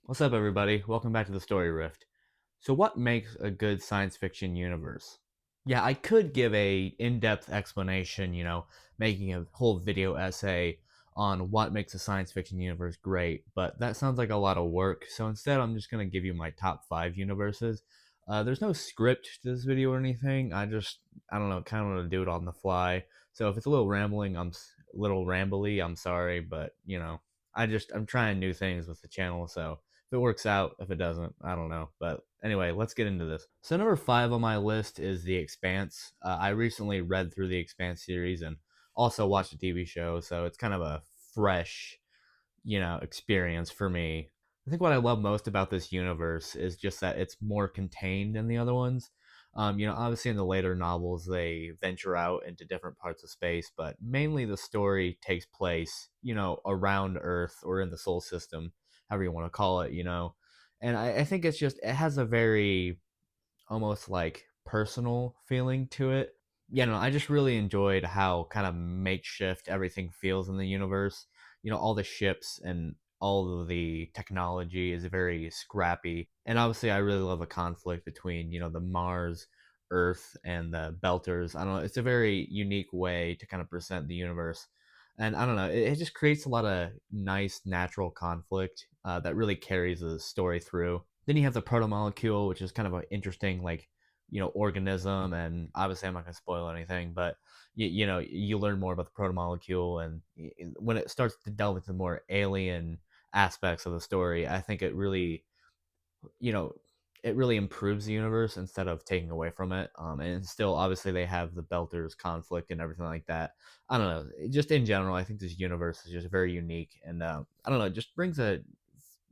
What's up, everybody? Welcome back to the Story Rift. So, what makes a good science fiction universe? Yeah, I could give a in-depth explanation, making a whole video essay on what makes a science fiction universe great, but that sounds like a lot of work. So instead, I'm just gonna give you my top five universes. There's no script to this video or anything. I don't know, kind of want to do it on the fly. So if it's a little rambling, a little rambly. I'm sorry, but I'm trying new things with the channel, so if it works out, if it doesn't, I don't know. But anyway, let's get into this. So number five on my list is The Expanse. I recently read through the Expanse series and also watched a TV show, so it's kind of a fresh, experience for me. I think what I love most about this universe is just that it's more contained than the other ones. Obviously in the later novels they venture out into different parts of space, but mainly the story takes place, around Earth or in the Sol system, however you want to call it, And I think it has a very almost like personal feeling to it. Yeah, no, I just really enjoyed how kind of makeshift everything feels in the universe. All the ships and all of the technology is very scrappy. And obviously, I really love the conflict between, the Mars, Earth, and the Belters. I don't know, it's a very unique way to kind of present the universe. And I don't know, it just creates a lot of nice natural conflict that really carries the story through. Then you have the protomolecule, which is kind of an interesting, like, organism. And obviously, I'm not going to spoil anything, but you learn more about the protomolecule, and when it starts to delve into more alien aspects of the story, I think you know, it really improves the universe instead of taking away from it. And still, obviously, they have the Belters conflict and everything like that. I don't know. Just in general, I think this universe is just very unique, and I don't know. It just brings a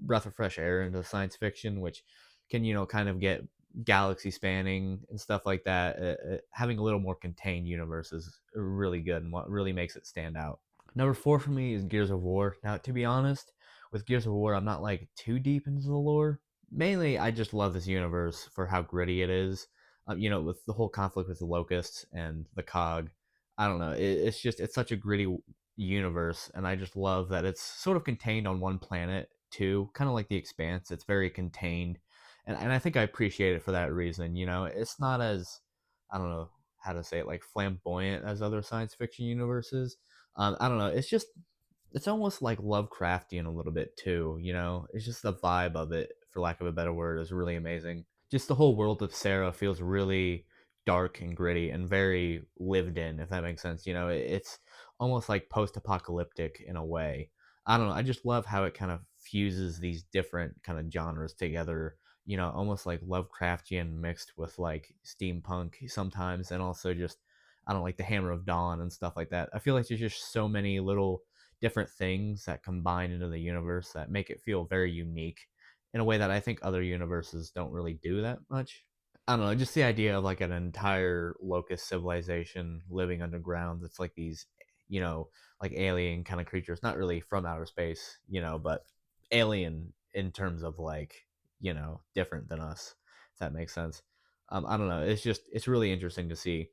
breath of fresh air into science fiction, which can kind of get galaxy spanning and stuff like that. Having a little more contained universe is really good, and what really makes it stand out. Number four for me is Gears of War. Now, to be honest, with Gears of War, I'm not like too deep into the lore. Mainly, I just love this universe for how gritty it is. With the whole conflict with the Locusts and the Cog. I don't know. It's such a gritty universe, and I just love that it's sort of contained on one planet too, kind of like the Expanse. It's very contained, and I think I appreciate it for that reason. It's not as, I don't know how to say it, like flamboyant as other science fiction universes. I don't know. It's almost like Lovecraftian a little bit too. It's just the vibe of it, for lack of a better word, is really amazing. Just the whole world of Sarah feels really dark and gritty and very lived in, if that makes sense. It's almost like post-apocalyptic in a way. I don't know. I just love how it kind of fuses these different kind of genres together. Almost like Lovecraftian mixed with like steampunk sometimes, and also just, I don't know, like the Hammer of Dawn and stuff like that. I feel like there's just so many little different things that combine into the universe that make it feel very unique in a way that I think other universes don't really do that much. I don't know, just the idea of like an entire locust civilization living underground that's like these, you know, like alien kind of creatures, not really from outer space, but alien in terms of like, different than us, if that makes sense. I don't know. It's really interesting to see.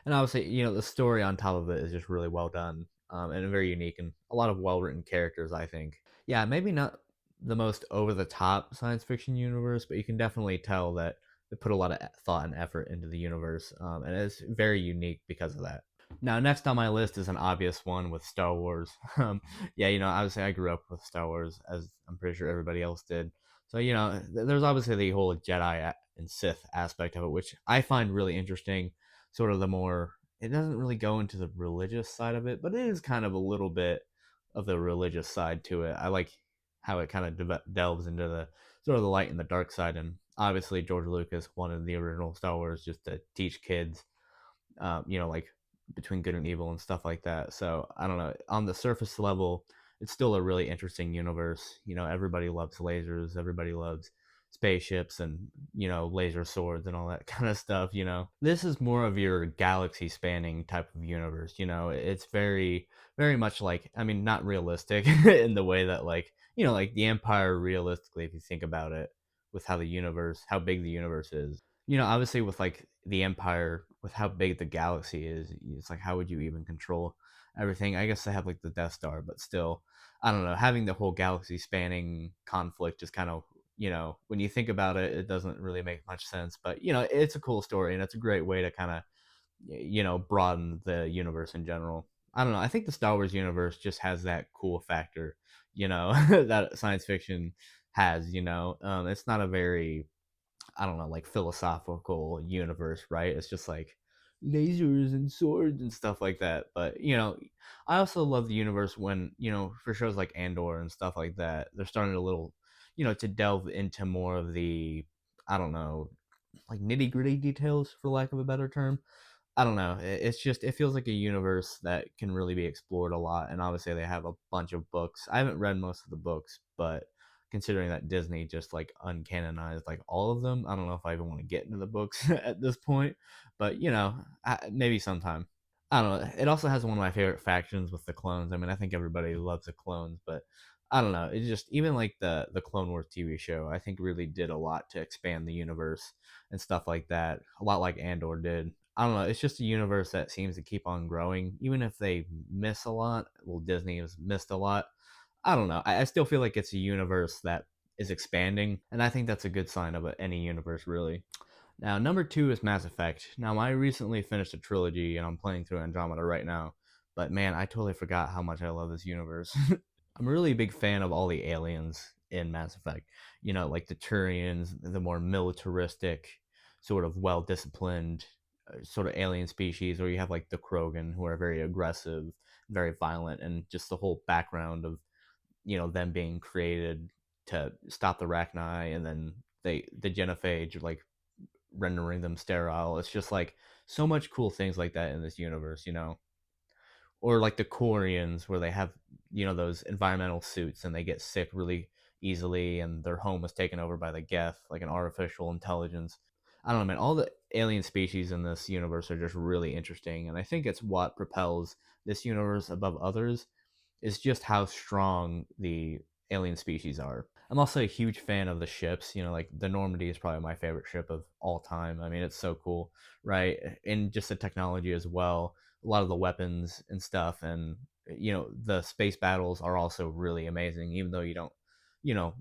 And obviously, the story on top of it is just really well done, and very unique, and a lot of well written characters, I think. Yeah, maybe not the most over the top science fiction universe, but you can definitely tell that they put a lot of thought and effort into the universe, and it's very unique because of that. Now, next on my list is an obvious one with Star Wars. Yeah, obviously I grew up with Star Wars, as I'm pretty sure everybody else did. So, there's obviously the whole Jedi and Sith aspect of it, which I find really interesting. Sort of the more, it doesn't really go into the religious side of it, but it is kind of a little bit of the religious side to it. I like how it kind of delves into the sort of the light and the dark side. And obviously, George Lucas wanted the original Star Wars just to teach kids, like between good and evil and stuff like that. So I don't know. On the surface level, it's still a really interesting universe. Everybody loves lasers. Everybody loves spaceships and laser swords and all that kind of stuff. This is more of your galaxy spanning type of universe. It's very very much like, I mean, not realistic in the way that, like, like the Empire, realistically, if you think about it, with how big the universe is. Obviously with like the Empire, with how big the galaxy is, it's like, how would you even control everything? I guess they have like the Death Star, but still, I don't know, having the whole galaxy spanning conflict is kind of, when you think about it, it doesn't really make much sense. But it's a cool story, and it's a great way to kind of broaden the universe in general. I don't know. I think the Star Wars universe just has that cool factor, that science fiction has. It's not a very, I don't know, like philosophical universe, right? It's just like lasers and swords and stuff like that. But I also love the universe when for shows like Andor and stuff like that, they're starting a little, to delve into more of the, I don't know, like nitty gritty details, for lack of a better term. I don't know. It's just it feels like a universe that can really be explored a lot, and obviously they have a bunch of books. I haven't read most of the books, but considering that Disney just like uncanonized like all of them, I don't know if I even want to get into the books at this point. But maybe sometime. I don't know. It also has one of my favorite factions with the clones. I mean, I think everybody loves the clones, but I don't know. It's just even like the Clone Wars TV show, I think really did a lot to expand the universe and stuff like that. A lot like Andor did. I don't know. It's just a universe that seems to keep on growing, even if they miss a lot. Well, Disney has missed a lot. I don't know. I still feel like it's a universe that is expanding, and I think that's a good sign of any universe, really. Now, number two is Mass Effect. Now, I recently finished a trilogy, and I'm playing through Andromeda right now. But man, I totally forgot how much I love this universe. I'm a really big fan of all the aliens in Mass Effect. Like the Turians, the more militaristic, sort of well disciplined, sort of alien species, or you have like the Krogan, who are very aggressive, very violent, and just the whole background of them being created to stop the Rachni, and then the genophage, like rendering them sterile. It's just like so much cool things like that in this universe. Or like the Koreans, where they have those environmental suits and they get sick really easily, and their home was taken over by the Geth, like an artificial intelligence. I don't know, man. All the alien species in this universe are just really interesting, and I think it's what propels this universe above others is just how strong the alien species are. I'm also a huge fan of the ships. Like the Normandy is probably my favorite ship of all time. I mean, it's so cool, right? And just the technology as well. A lot of the weapons and stuff, and the space battles are also really amazing. Even though you don't, you know,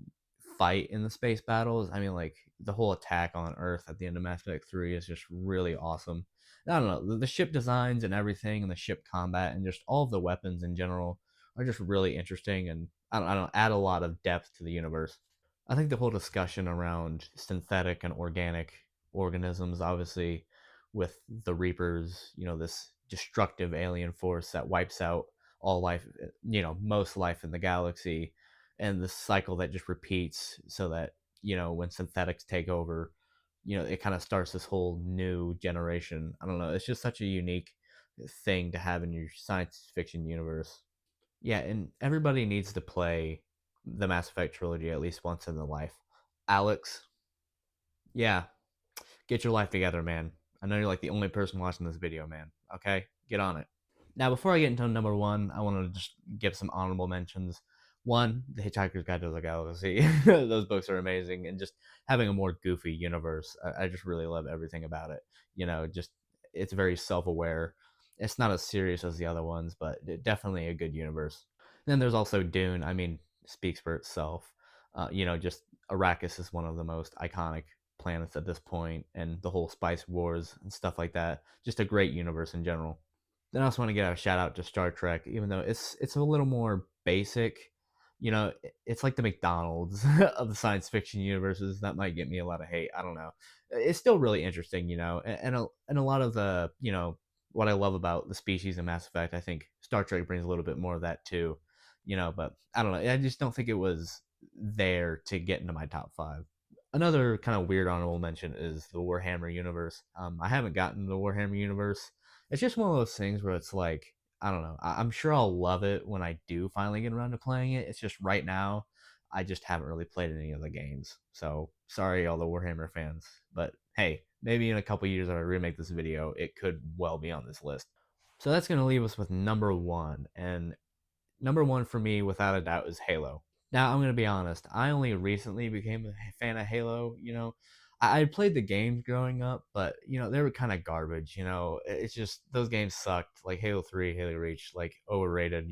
fight in the space battles. I mean, like the whole attack on Earth at the end of Mass Effect 3 is just really awesome. I don't know, the ship designs and everything, and the ship combat, and just all of the weapons in general are just really interesting, and I don't add a lot of depth to the universe. I think the whole discussion around synthetic and organic organisms, obviously, with the Reapers, this destructive alien force that wipes out all life, most life in the galaxy, and the cycle that just repeats, so that, when synthetics take over, it kind of starts this whole new generation. I don't know. It's just such a unique thing to have in your science fiction universe. Yeah, and everybody needs to play the Mass Effect trilogy at least once in their life. Alex, yeah, get your life together, man. I know you're like the only person watching this video, man. Okay? Get on it. Now, before I get into number one, I want to just give some honorable mentions. One, The Hitchhiker's Guide to the Galaxy. Those books are amazing, and just having a more goofy universe. I just really love everything about it. Just it's very self aware. It's not as serious as the other ones, but definitely a good universe. Then there's also Dune. I mean, speaks for itself. Just Arrakis is one of the most iconic planets at this point, and the whole Spice Wars and stuff like that. Just a great universe in general. Then I also want to give a shout out to Star Trek, even though it's a little more basic. It's like the McDonald's of the science fiction universes. That might get me a lot of hate. I don't know. It's still really interesting, and a lot of the what I love about the species in Mass Effect. I think Star Trek brings a little bit more of that too. But I don't know. I just don't think it was there to get into my top five. Another kind of weird honorable mention is the Warhammer universe. I haven't gotten the Warhammer universe. It's just one of those things where it's like, I don't know. I'm sure I'll love it when I do finally get around to playing it. It's just right now, I just haven't really played any of the games. So sorry, all the Warhammer fans. But hey, maybe in a couple years, if I remake this video, it could well be on this list. So that's going to leave us with number one. And number one for me, without a doubt, is Halo. Now, I'm going to be honest. I only recently became a fan of Halo. I played the games growing up, but they were kind of garbage. It's just those games sucked. Like Halo 3, Halo Reach, like overrated.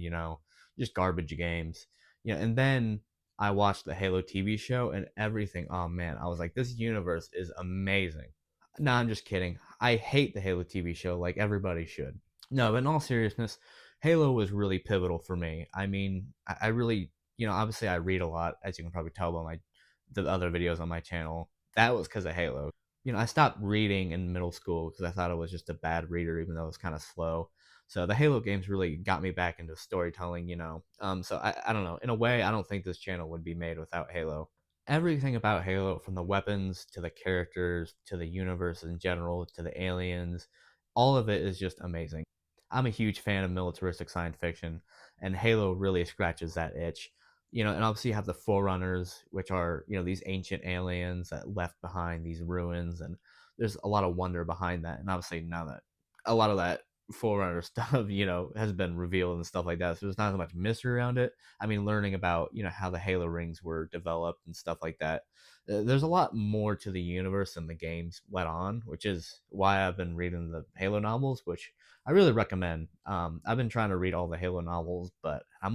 Just garbage games. And then I watched the Halo TV show and everything. Oh man, I was like, this universe is amazing. No, I'm just kidding. I hate the Halo TV show like everybody should. No, but in all seriousness, Halo was really pivotal for me. I mean, I really, obviously I read a lot, as you can probably tell by the other videos on my channel. That was because of Halo. I stopped reading in middle school because I thought I was just a bad reader, even though it was kind of slow. So the Halo games really got me back into storytelling. So I don't know. In a way, I don't think this channel would be made without Halo. Everything about Halo, from the weapons to the characters to the universe in general to the aliens, all of it is just amazing. I'm a huge fan of militaristic science fiction, and Halo really scratches that itch. And obviously you have the Forerunners, which are, these ancient aliens that left behind these ruins, and there's a lot of wonder behind that. And obviously now that a lot of that Forerunner stuff, has been revealed and stuff like that, so there's not as much mystery around it. I mean, learning about, how the Halo rings were developed and stuff like that. There's a lot more to the universe than the games let on, which is why I've been reading the Halo novels, which I really recommend. I've been trying to read all the Halo novels, but I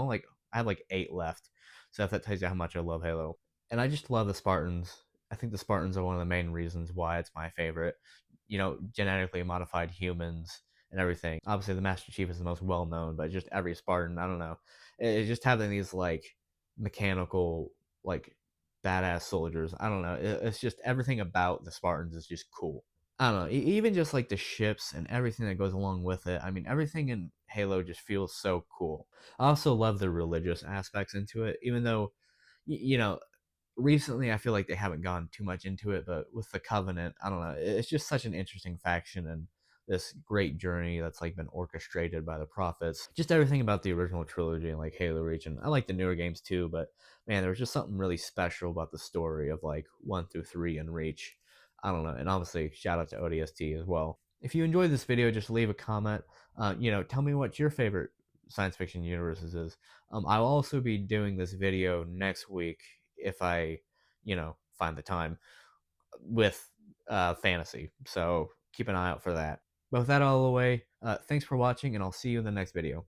have like 8 left. So if that tells you how much I love Halo. And I just love the Spartans. I think the Spartans are one of the main reasons why it's my favorite. Genetically modified humans and everything. Obviously, the Master Chief is the most well known, but just every Spartan, I don't know. It's just having these like mechanical, like badass soldiers. I don't know. It's just everything about the Spartans is just cool. I don't know. Even just like the ships and everything that goes along with it. I mean, everything in Halo just feels so cool. I also love the religious aspects into it, even though, you know, recently I feel like they haven't gone too much into it, but with the Covenant, I don't know. It's just such an interesting faction and this great journey that's like been orchestrated by the prophets. Just everything about the original trilogy and like Halo Reach, and I like the newer games too, but man, there was just something really special about the story of like 1 through 3 and Reach. I don't know, and obviously shout out to ODST as well. If you enjoyed this video, just leave a comment. Tell me what your favorite science fiction universes is. I'll also be doing this video next week if I, find the time with fantasy. So keep an eye out for that. But with that out of the way, thanks for watching, and I'll see you in the next video.